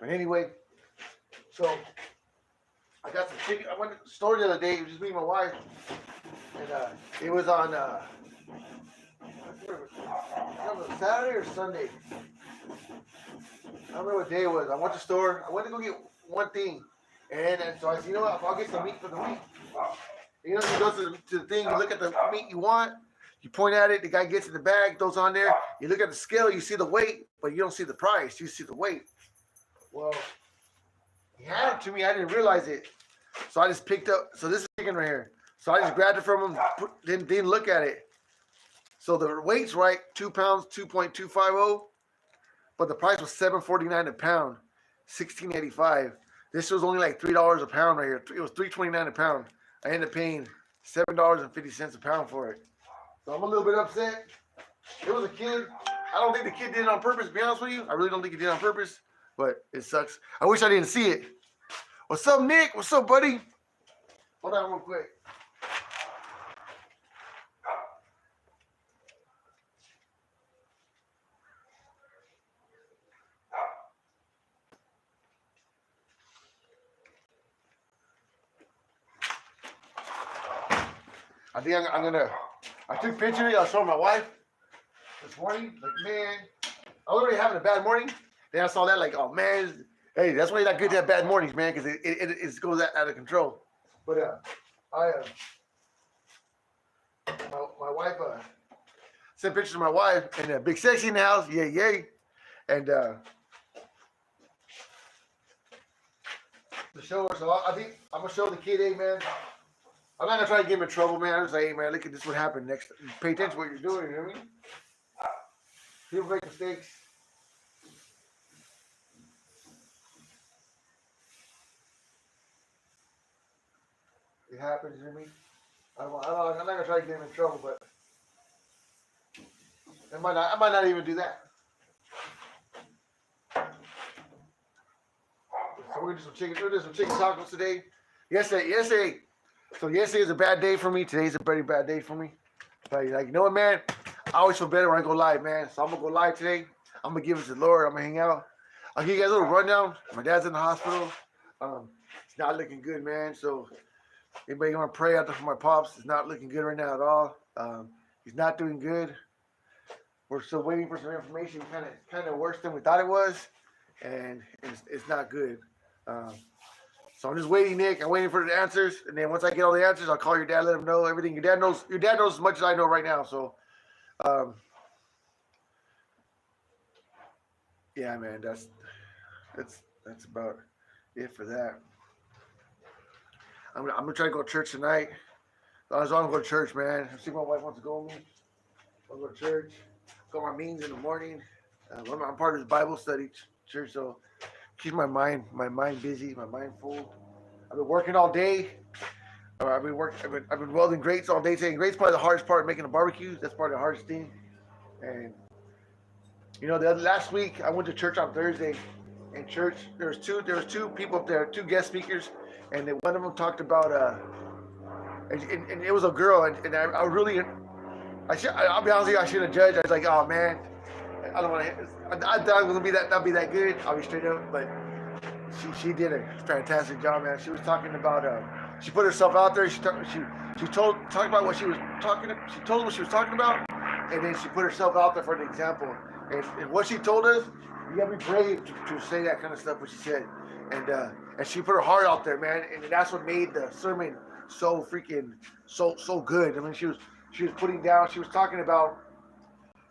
But anyway, so I got some chicken. I went to the store the other day. It was just me and my wife, and it was on Saturday or Sunday. I don't remember what day it was. I went to the store. I went to go get one thing, and so I said, you know what? I'll get some meat for the week. You know, you go to the thing, you look at the meat you want, you point at it, the guy gets in the bag, throws on there. You look at the scale, you see the weight, but you don't see the price. You see the weight. Well, he handed it to me. I didn't realize it. So I just picked up. So this is chicken right here. So I just grabbed it from him, didn't look at it. So the weight's right, 2 pounds, 2.250. But the price was $7.49 a pound, $16.85. This was only like $3 a pound right here. It was $3.29 a pound. I ended up paying $7.50 a pound for it. So I'm a little bit upset. It was a kid. I don't think the kid did it on purpose, to be honest with you. I really don't think he did it on purpose, but it sucks. I wish I didn't see it. What's up, Nick? What's up, buddy? Hold on real quick. I think I'm gonna. I took pictures. I was showing my wife this morning. Like, man, I was already having a bad morning. Then I saw that, like, oh man, hey, that's why you're not good to have bad mornings, man, because it goes out of control. But my wife sent pictures of my wife and Big Sexy in the house, yay yay, and to show her. So I think I'm gonna show the kid, hey man. I'm not gonna try to get him in trouble, man. I'm just like, hey man, look at this. What happened next? Pay attention to what you're doing. You know what I mean? People make mistakes. It happens. You know what I mean? I'm not gonna try to get him in trouble, but I might not even do that. So we're gonna do some chicken. We're gonna do some chicken tacos today. Yesterday. So yesterday was a bad day for me. Today's a very bad day for me. But like, you know what, man? I always feel better when I go live, man. So I'm gonna go live today. I'm gonna give it to the Lord. I'm gonna hang out. I'll give you guys a little rundown. My dad's in the hospital. It's not looking good, man. So anybody wanna pray out there for my pops? It's not looking good right now at all. He's not doing good. We're still waiting for some information. Kind of worse than we thought it was, and it's not good. So I'm just waiting, Nick. I'm waiting for the answers, and then once I get all the answers, I'll call your dad, let him know everything. Your dad knows as much as I know right now. So, yeah, man, that's about it for that. I'm gonna try to go to church tonight. I was want to go to church, man. See if my wife wants to go with me. I'll go to church. Got my meetings in the morning. I'm part of this Bible study church, so keep my mind busy, my mind full. I've been working all day. I've been welding grates all day today. Grates probably the hardest part of making the barbecues. That's probably the hardest thing. And you know, last week I went to church on Thursday. In church, there was two people up there, 2 guest speakers, and one of them talked about and it was a girl, and I'll be honest with you, I should have judged. I was like, oh man, I don't want to. I thought it was gonna be not be that good. I'll be straight up, but she did a fantastic job, man. She was talking about she put herself out there. She talked about what she was talking. She told us what she was talking about, and then she put herself out there for an example. And what she told us, you gotta be brave to say that kind of stuff. What she said, and she put her heart out there, man. And that's what made the sermon so freaking so good. I mean, she was putting down. She was talking about,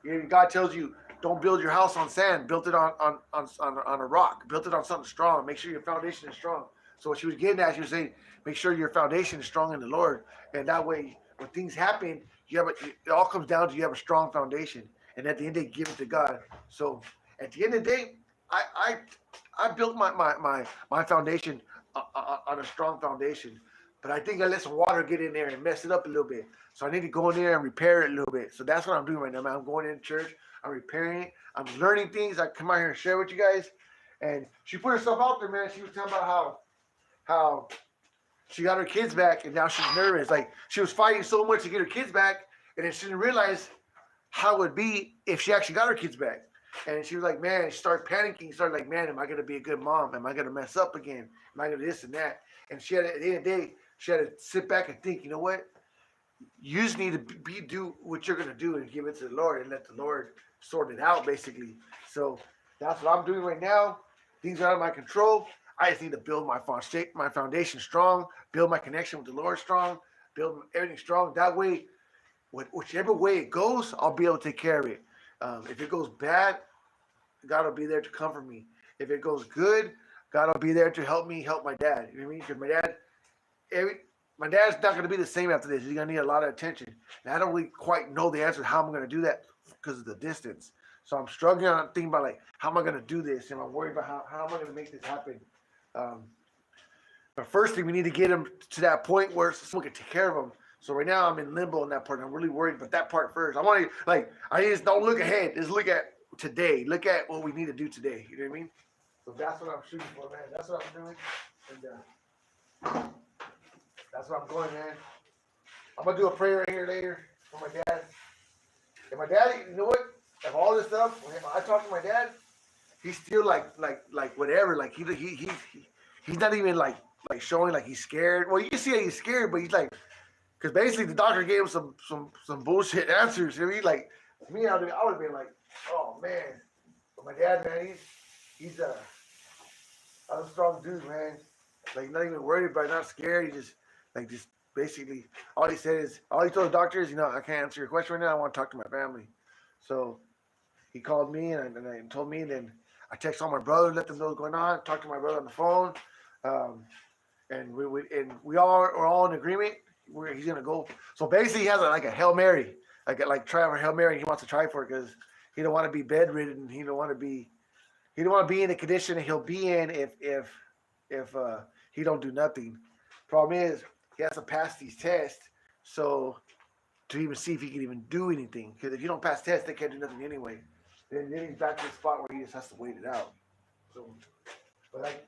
you know, God tells you, don't build your house on sand. Build it on a rock. Build it on something strong. Make sure your foundation is strong. So what she was getting at, she was saying, make sure your foundation is strong in the Lord, and that way, when things happen, it all comes down to you have a strong foundation, and at the end, they give it to God. So at the end of the day, I built my foundation on a strong foundation, but I think I let some water get in there and mess it up a little bit. So I need to go in there and repair it a little bit. So that's what I'm doing right now, man. I'm going in church. I'm repairing it. I'm learning things. I come out here and share with you guys. And she put herself out there, man. She was talking about how she got her kids back, and now she's nervous. Like, she was fighting so much to get her kids back, and then she didn't realize how it would be if she actually got her kids back. And she was like, man, she started panicking. She started like, man, am I gonna be a good mom? Am I gonna mess up again? Am I gonna this and that? And she had at the end of the day, she had to sit back and think, you know what? You just need to do what you're gonna do and give it to the Lord and let the Lord sort it out, basically. So that's what I'm doing right now. Things are out of my control. I just need to build my foundation strong, build my connection with the Lord strong, build everything strong. That way, whichever way it goes, I'll be able to take care of it. If it goes bad, God will be there to comfort me. If it goes good, God will be there to help me help my dad. You know what I mean? Because my dad's not going to be the same after this. He's going to need a lot of attention. And I don't really quite know the answer to how I'm going to do that because of the distance. So I'm struggling on thinking about like, how am I going to do this? And I'm worried about how am I going to make this happen? But first thing, we need to get him to that point where someone can take care of him. So right now I'm in limbo on that part. I'm really worried about that part first. I just don't look ahead. Just look at today. Look at what we need to do today. You know what I mean? So that's what I'm shooting for, man. That's what I'm doing. And that's what I'm going, man. I'm going to do a prayer right here later for my dad. And my dad, you know what? Of all this stuff, when I talk to my dad, he's still like whatever. Like he's not even like showing like he's scared. Well, you can see that he's scared, but he's like, because basically the doctor gave him some bullshit answers. You know what I mean? Like me, I would have been like, oh man. But my dad, man, he's a strong dude, man. Like not even worried about it, not scared. He just basically all he said is all he told the doctor is, I can't answer your question right now. I want to talk to my family. So he called me and told me, and then I texted all my brothers, let them know what's going on, talked to my brother on the phone. And we all are all in agreement where he's gonna go. So basically he has a Hail Mary, like try for Hail Mary. He wants to try for it because he don't want to be bedridden. He don't want to be in the condition that he'll be in if he don't do nothing. Problem is he has to pass these tests so to even see if he can even do anything. Because if you don't pass tests, they can't do nothing anyway. Then he's back to the spot where he just has to wait it out. So, but like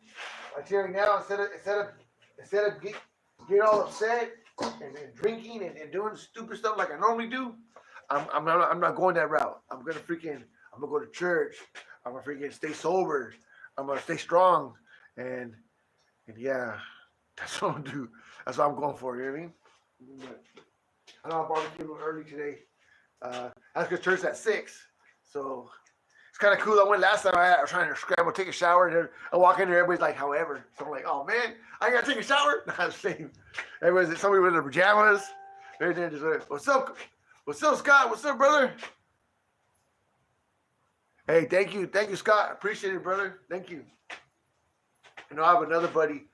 Terry now, instead of getting all upset and drinking and doing stupid stuff like I normally do, I'm not going that route. I'm gonna go to church. I'm gonna freaking stay sober. I'm gonna stay strong, and yeah, that's what I'm gonna do. That's what I'm going for. You know what I mean? But I know I barbecued a little early today. That's because church at 6. So it's kind of cool. I went last time. I was trying to scramble, take a shower, and then I walk in there. Everybody's like, however. So I'm like, oh man, I gotta take a shower. I'm saying, somebody with their pajamas. They're just like, what's up, Scott? What's up, brother? Hey, thank you, Scott. Appreciate it, brother. Thank you. I have another buddy.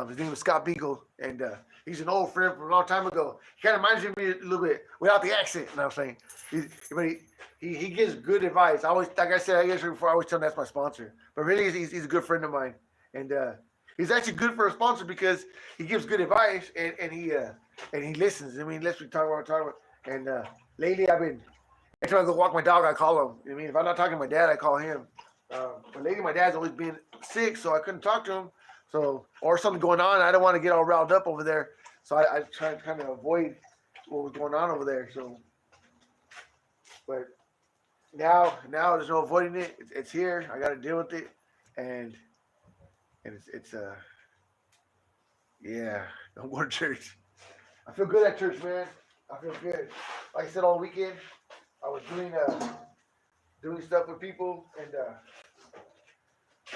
His name is Scott Beagle, and he's an old friend from a long time ago. He kind of reminds me a little bit without the accent. You know what I'm saying? He gives good advice. I always, like I said, before, I always tell him that's my sponsor. But really, he's a good friend of mine, and he's actually good for a sponsor because he gives good advice and he listens. I mean, let's talk about. And lately, every time I go walk my dog, I call him. I mean, if I'm not talking to my dad, I call him. But lately, my dad's always been sick, so I couldn't talk to him. So, or something going on, I don't want to get all riled up over there. So I try to kind of avoid what was going on over there. So, but now there's no avoiding it. It's here. I got to deal with it, and it's yeah. I'm going to church. I feel good at church, man. I feel good. Like I said, all weekend I was doing stuff with people, and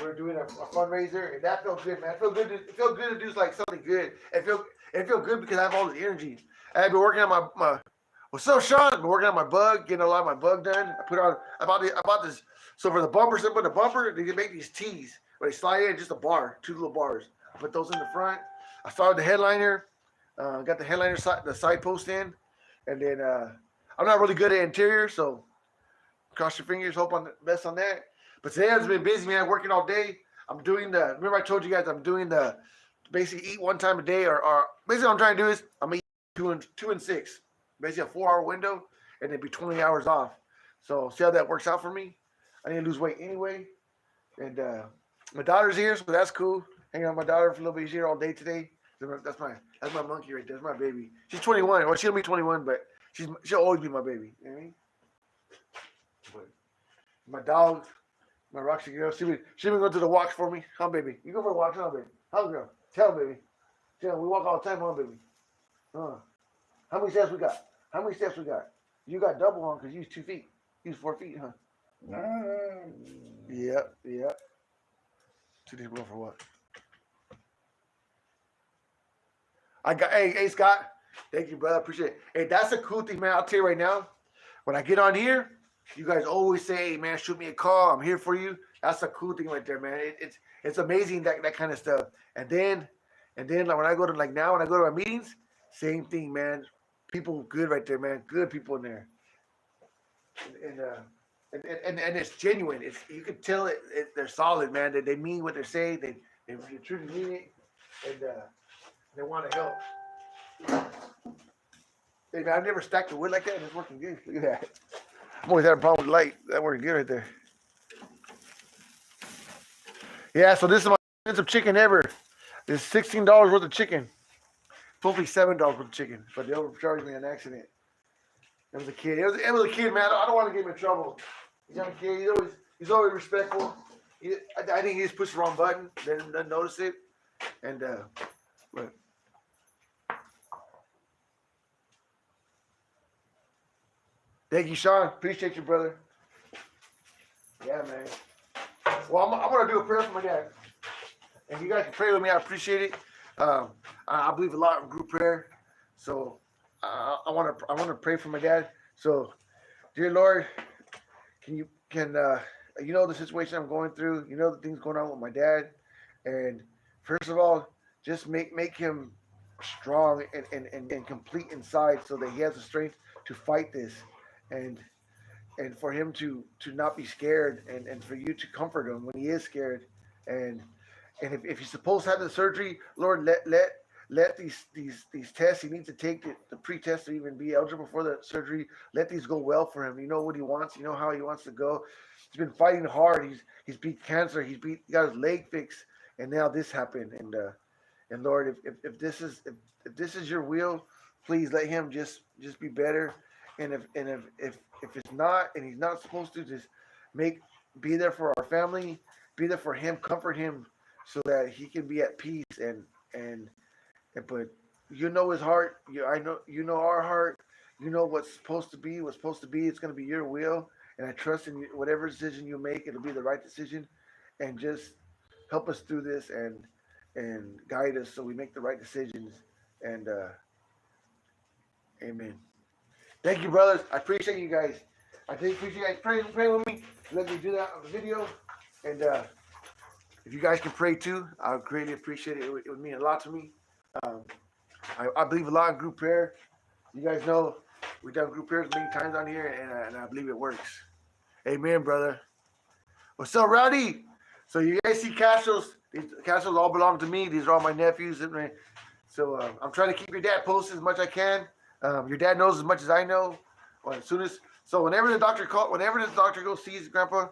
we were doing a fundraiser, and that felt good, man. It felt good to do like something good. It felt good because I have all this energy. I've been working on my what's up, Sean? I've been working on my bug, getting a lot of my bug done. I bought this. So for the bumper, they can make these tees where they slide in just a bar, 2 little bars. I put those in the front. I started the headliner. Got the headliner the side post in, and then I'm not really good at interior, so cross your fingers, hope on the best on that. But today I've been busy, man, working all day. Remember I told you guys I'm doing the basically eat one time a day, or basically what I'm trying to do is I'm gonna eat 2 and 6, basically a 4-hour window, and then be 20 hours off. So see how that works out for me. I need to lose weight anyway, and my daughter's here, so that's cool. Hanging out with my daughter for a little bit. She's here all day today. That's my monkey right there. That's my baby. She's 21. Well, she'll be 21, but she'll always be my baby. You know what I mean? But My dog, my Roxy girl, she been going to the walks for me. Huh, baby? You go for a walk, huh, baby? Huh, girl? Tell baby. Tell we walk all the time, huh, baby? Huh? How many steps we got? How many steps we got? You got double on because you use 2 feet. You use 4 feet, huh? Yep, yep. 2 days going for what? Hey, Scott. Thank you, brother. Appreciate it. Hey, that's a cool thing, man. I'll tell you right now. When I get on here, you guys always say, hey, man, shoot me a call. I'm here for you. That's a cool thing right there, man. It's amazing that kind of stuff. And then like when I go to when I go to our meetings, same thing, man. People good right there, man. Good people in there. And it's genuine. It's you can tell they're solid, man. They mean what they're saying. They truly mean it, and they want to help. Hey, man, I've never stacked the wood like that, and it's working good. Look at that. I'm always having a problem with light. That working good right there. Yeah, so this is my expensive chicken ever. It's $16 worth of chicken. Supposed to be $7 worth of chicken, but they overcharged me on accident. It was a kid. It was a kid, man. I don't want to get him in trouble. He's a young kid. He's always respectful. I think he just pushed the wrong button. Didn't notice it. And but thank you, Sean. Appreciate you, brother. Yeah, man. Well, I'm gonna do a prayer for my dad. And you guys can pray with me. I appreciate it. I believe a lot in group prayer, so I want to pray for my dad. So, dear Lord, you know the situation I'm going through. You know the things going on with my dad, and first of all, just make him strong and complete inside, so that he has the strength to fight this, and for him to not be scared, and for you to comfort him when he is scared, and if he's supposed to have the surgery, Lord, let these tests he needs to take, the pre-test to even be eligible for the surgery, let these go well for him. You know what he wants. You know how he wants to go. He's been fighting hard. He's beat cancer. He got his leg fixed, and now this happened. And Lord, if this is your will, please let him just be better. And if it's not, and he's not supposed to, just be there for our family, be there for him, comfort him, so that he can be at peace. But you know his heart. I know you know our heart. You know what's supposed to be. What's supposed to be. It's going to be your will, and I trust in you. Whatever decision you make, it'll be the right decision. And just help us through this and guide us so we make the right decisions. And amen. Thank you, brothers. I appreciate you guys. I appreciate you guys praying with me. Let me do that on the video. And if you guys can pray too, I would greatly appreciate it. It would mean a lot to me. I believe a lot in group prayer. You guys know we've done group prayers many times on here, and I believe it works. Amen, brother. What's up, Rowdy? So you guys see castles? These castles all belong to me. These are all my nephews. So I'm trying to keep your dad posted as much as I can. Your dad knows as much as I know. Whenever the doctor goes sees Grandpa,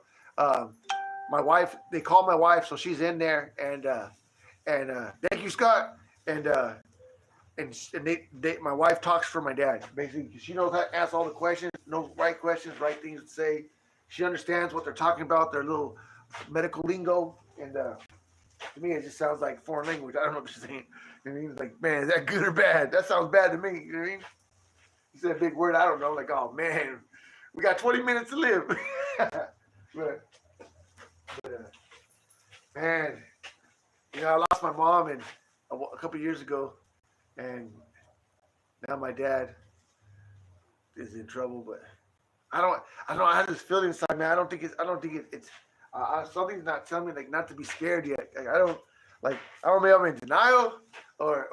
my wife, they call my wife, so she's in there, and thank you, Scott, and my wife talks for my dad, basically, because she knows how to ask all the questions, knows right questions, right things to say. She understands what they're talking about, their little medical lingo, and to me, it just sounds like foreign language. I don't know what she's saying. You know what I mean? Like, man, is that good or bad? That sounds bad to me. You know what I mean? He said a big word. I don't know. Like, oh man, we got 20 minutes to live. but man, I lost my mom a couple years ago, and now my dad is in trouble. But I don't know. I have this feeling inside, man. I don't think it's. Something's not telling me like not to be scared yet. Like, I don't know if I'm in denial or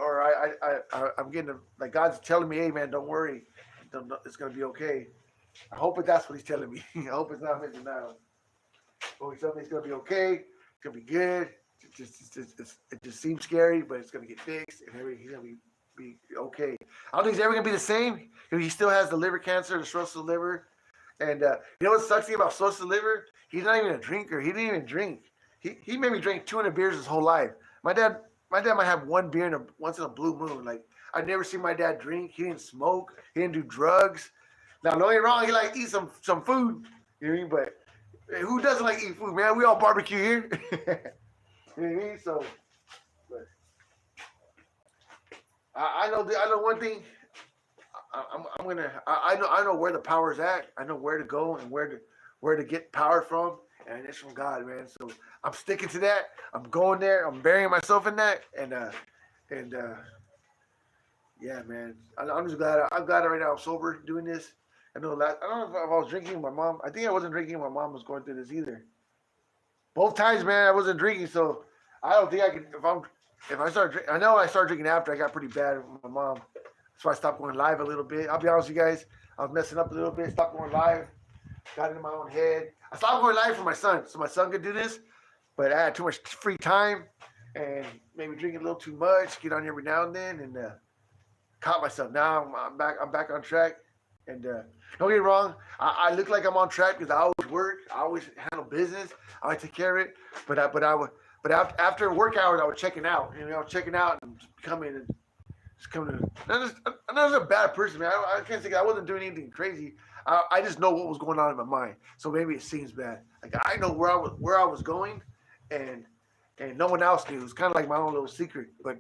I'm getting like God's telling me, hey man, don't worry, it's gonna be okay. I hope that's what He's telling me. I hope it's not in denial. But He's telling me it's gonna be okay. It's gonna be good. It just seems scary, but it's gonna get fixed, and he's gonna be okay. I don't think he's ever gonna be the same. He still has the liver cancer, the cirrhosis of the liver. And you know what sucks about cirrhosis of the liver? He's not even a drinker. He didn't even drink. He maybe drank 200 beers his whole life. My dad might have one beer once in a blue moon. Like, I've never seen my dad drink. He didn't smoke. He didn't do drugs. Now, don't get me wrong. He eat some food. You know what I mean? Who doesn't like eat food, man? We all barbecue here. You know what I mean? So, but I know one thing. I know where the power's at. I know where to go and where to get power from, and it's from God, man. So I'm sticking to that. I'm going there. I'm burying myself in that, and yeah, man. I'm just glad. I'm glad right now I'm sober doing this. I don't know if I was drinking with my mom. I think I wasn't drinking. When my mom was going through this either. Both times, man, I wasn't drinking, so I don't think I can. If I start drinking, I know I started drinking after I got pretty bad with my mom. So I stopped going live a little bit. I'll be honest with you guys. I was messing up a little bit. Stopped going live. Got into my own head. I stopped going live for my son, so my son could do this. But I had too much free time, and maybe drinking a little too much. Get on every now and then, and caught myself. Now I'm back. I'm back on track. And don't get me wrong. I look like I'm on track because I always work. I always handle business. I always take care of it. But after work hours, I was checking out. You know, checking out and coming and just coming. I'm not a bad person, man. I can't say I wasn't doing anything crazy. I just know what was going on in my mind. So maybe it seems bad. Like I know where I was going, and no one else knew. It was kind of like my own little secret. But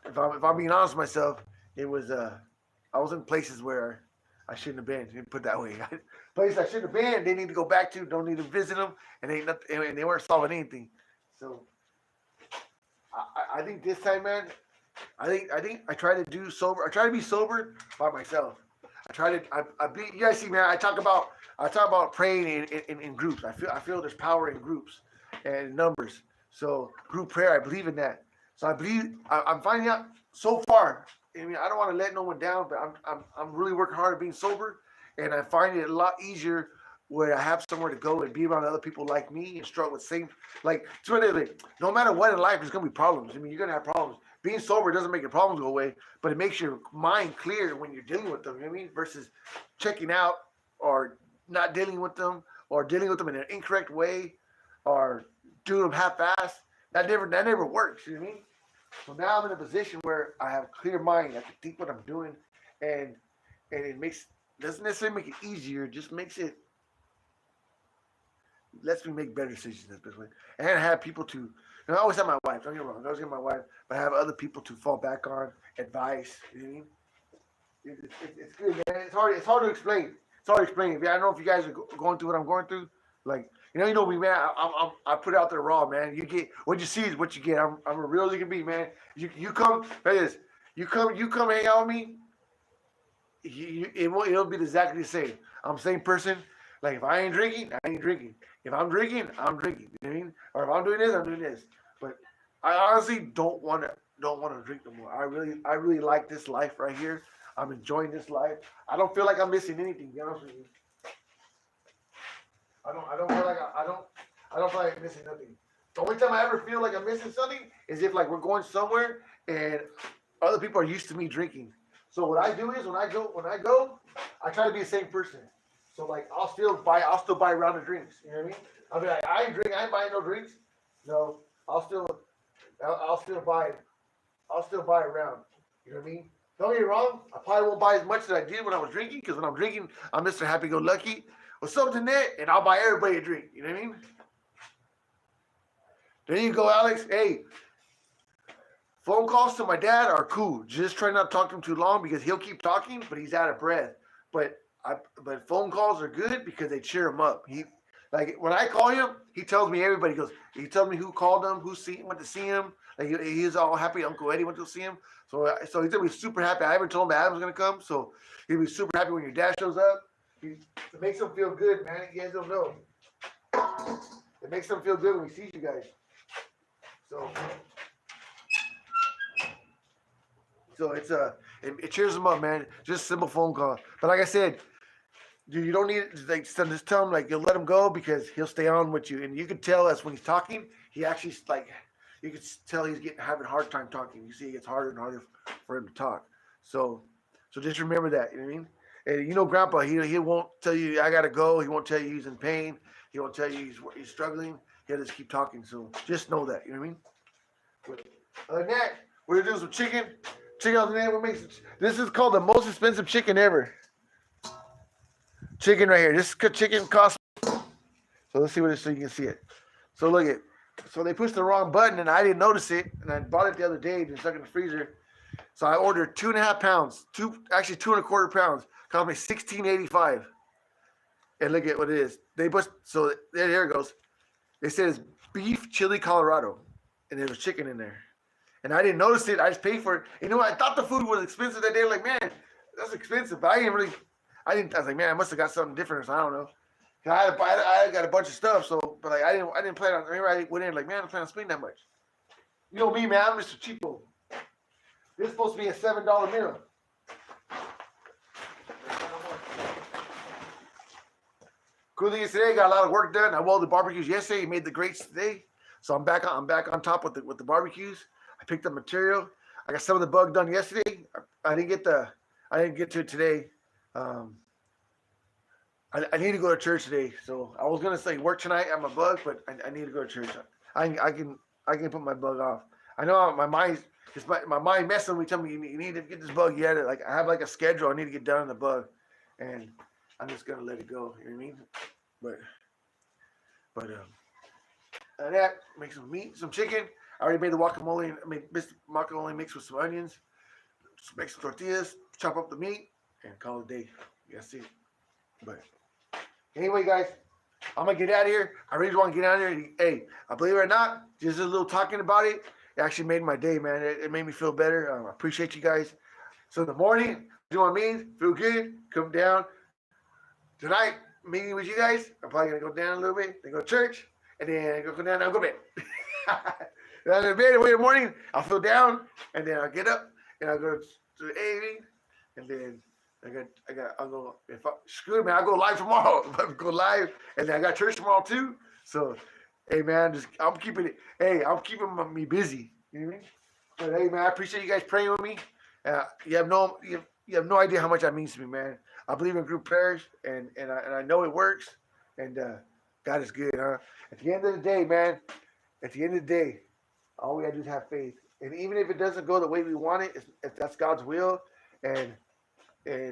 if I'm being honest with myself, it was I was in places where I shouldn't have been. Put it that way. Places I shouldn't have been. They need to go back to. Don't need to visit them, and ain't nothing. And they weren't solving anything. So I think this time, man. I think I try to do sober. I try to be sober by myself. You guys see, man. I talk about praying in groups. I feel there's power in groups and numbers. So group prayer, I believe in that. So I'm finding out so far. I mean, I don't want to let no one down, but I'm really working hard at being sober, and I find it a lot easier where I have somewhere to go and be around other people like me and struggle with same no matter what in life, there's gonna be problems. I mean, you're gonna have problems. Being sober doesn't make your problems go away, but it makes your mind clear when you're dealing with them. You know what I mean? Versus checking out or not dealing with them or dealing with them in an incorrect way or doing them half-assed. That never works. You know what I mean? So now I'm in a position where I have a clear mind. I can think what I'm doing, and it doesn't necessarily make it easier. Just lets me make better decisions this way. And I have people to. I always have my wife. Don't get me wrong. I always have my wife, but I have other people to fall back on, advice. You know what I mean? It's good, man. It's hard to explain. It's hard to explain. I don't know if you guys are going through what I'm going through. Like, you know me, man. I put it out there raw, man. You get what you see is what you get. I'm a real as you can be, man. You come, that is, you come hang out with me. It'll be exactly the same. I'm the same person. Like if I ain't drinking, I ain't drinking. If I'm drinking, I'm drinking. You know what I mean? Or if I'm doing this, I'm doing this. But I honestly don't want to drink no more. I really like this life right here. I'm enjoying this life. I don't feel like I'm missing anything. To be honest with you. I don't feel like I don't feel like I'm missing nothing. The only time I ever feel like I'm missing something is if like we're going somewhere and other people are used to me drinking. So what I do is when I go, I try to be the same person. So like I'll still buy a round of drinks. You know what I mean? I'll be like, I ain't buying no drinks. No, I'll still buy a round. You know what I mean? Don't get me wrong, I probably won't buy as much as I did when I was drinking, because when I'm drinking, I'm Mr. Happy-Go-Lucky. Or something there, and I'll buy everybody a drink. You know what I mean? There you go, Alex. Hey, phone calls to my dad are cool. Just try not to talk to him too long because he'll keep talking, but he's out of breath. But phone calls are good because they cheer him up. Like when I call him, he tells me everybody goes. He tells me who called him, went to see him. Like he's all happy. Uncle Eddie went to see him. So he's gonna be super happy. I haven't told him that Adam's gonna come, so he'll be super happy when your dad shows up. It makes him feel good, man. You guys don't know. It makes him feel good when he sees you guys. So it cheers him up, man. Just a simple phone call. But like I said, dude, you don't need like just tell him like you'll let him go because he'll stay on with you, and you can tell that's when he's talking. He actually like you can tell he's having a hard time talking. You see, it gets harder and harder for him to talk. So just remember that. You know what I mean? And you know, Grandpa, he won't tell you I gotta go. He won't tell you he's in pain. He won't tell you he's struggling. He'll just keep talking. So just know that. You know what I mean? But other than that, we're gonna do some chicken. Chicken on the name. This is called the most expensive chicken ever. Chicken right here. This chicken costs. So So let's see what it is so you can see it. So look at, so they pushed the wrong button and I didn't notice it, and I bought it the other day and stuck it in the freezer. So I ordered 2.5 pounds, 2.25 pounds. Cost me $16.85. And look at what it is. They pushed, so there it goes. It says beef chili Colorado, and there was chicken in there. And I didn't notice it. I just paid for it. You know what? I thought the food was expensive that day. Like, man, that's expensive. But I didn't really. I was like, man, I must have got something different. So I don't know. I got a bunch of stuff. So, but like, I didn't plan on. Remember, I went in like, man, I don't plan on spending that much. You know me, man. I'm Mr. Cheapo. This is supposed to be a $7 meal. Cool thing is today, I got a lot of work done. I welded barbecues yesterday. Made the grates today, so I'm back on top with the barbecues. I picked up material. I got some of the bug done yesterday. I didn't get to it today. I need to go to church today, so I was gonna say work tonight at my bug, but I need to go to church. I can put my bug off. I know my mind messing with me, telling me you need to get this bug. You had it. Like I have like a schedule I need to get done on the bug, and I'm just gonna let it go. You know what I mean? But that make some meat, some chicken. I already made the guacamole. I made guacamole mixed with some onions. Just make some tortillas, chop up the meat, and call it a day. That's it. But anyway, guys, I'm gonna get out of here. I really want to get out of here. Hey, I believe it or not, just a little talking about it. It actually made my day, man. It made me feel better. I appreciate you guys. So in the morning, do what I mean, feel good, come down. Tonight, meeting with you guys, I'm probably gonna go down a little bit, then go to church, and then go down and go to bed. Then in bed, wait in the morning, I'll feel down, and then I'll get up, and I'll go to the AV, and then I'll go, screw it, man, I'll go live tomorrow. I'll go live, and then I got church tomorrow too. So, hey, man, I'm keeping me busy. You know what I mean? But hey, man, I appreciate you guys praying with me. You have no idea how much that means to me, man. I believe in group prayers, and I know it works, and God is good, huh? At the end of the day, man, all we gotta do is have faith. And even if it doesn't go the way we want it, if that's God's will, and I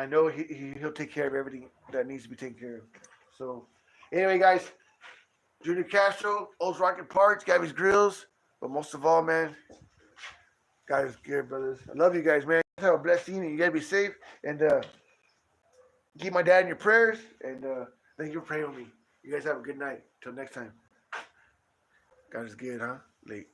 know he'll take care of everything that needs to be taken care of. So anyway, guys, Junior Castro, Old Rocket Parts, Gabbys Grills, but most of all, man, God is good, brothers. I love you guys, man. Have a blessed evening. You gotta be safe, and keep my dad in your prayers, and thank you for praying with me. You guys have a good night. Till next time. God is good, huh? Late.